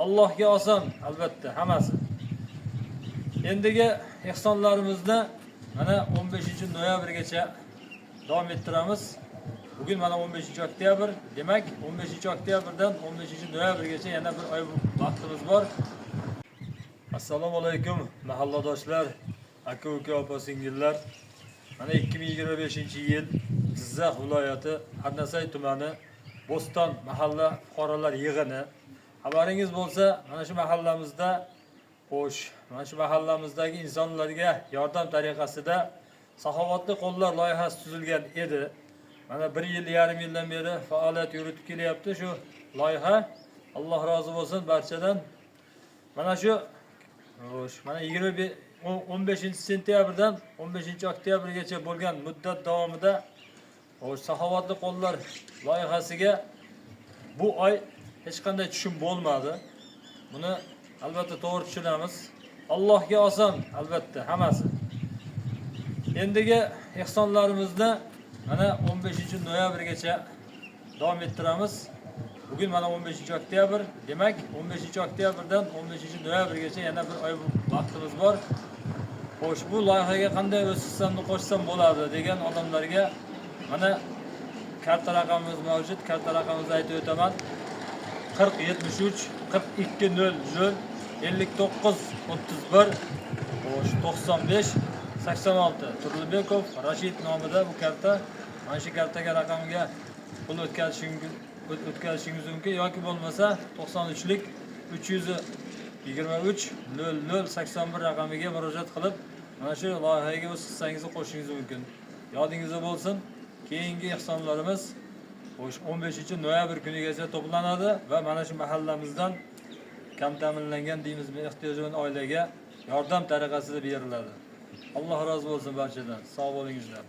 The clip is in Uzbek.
Allohga oson, albatta, hammasi. Endigi ehsonlarimizni mana 15-noyabrgacha davom ettiramiz. Bugün mana 15-oktyabr, demak 15-oktyabrdan 15-noyabrgacha yana bir oy vaqtimiz bor. Assalomu alaykum mahalladoshlar, aka-uka, opa-singillar. Mana 2025-yil Jizzax viloyati Arnasay tumani Bo'ston mahalla fuqarolar yig'ini. Xabaringiz bo'lsa, mana shu mahallamizda mana shu mahallamizdagi insonlarga yordam tariqasida saxovatli qo'llar loyihasi tuzilgan edi. Mana 1 yil, yarim yildan beri faoliyat yuritib kelyapti shu loyiha. Alloh rozi bo'lsin barchadan. Mana shu mana 15-sentyabrdan 15-oktyabrgacha bo'lgan muddat davomida saxovatli qo'llar loyihasiga bu oy hech qanday tushum bo'lmadi. Buni albatta to'g'ri tushunamiz. Allohga oson, albatta, hammasi. Endigi ehsonlarimizni mana 15-noyabrgacha davom ettiramiz. Bugün mana 15-oktyabr, demak 15-oktyabrdan 15-noyabrgacha yana bir oy vaqtimiz bor. Xo'sh, bu loyihaga qanday o'z hissamni qo'shsam bo'ladi degan odamlarga mana karta raqamimiz mavjud. Karta raqamimizni aytib o'taman. 4073 4200 59 31 95 86 Turlibekov Rashid nomida bu karta. Mana shu kartaga raqamga pul o'tkazishingiz mumkin yoki bo'lmasa 93lik 323 00 81 raqamiga murojaat qilib mana shu loyihaga o'z hissangizni qo'shishingiz mumkin. Yodingizda bo'lsin, keyingi ehsonlarimiz 15-noyabr kunigacha to'planadi va mana shu mahallamizdan kam ta'minlangan deymizmi, ehtiyojmand oilaga yordam tariqasida beriladi. Alloh rozi bo'lsin barchadan. Sog' bo'lingizlar.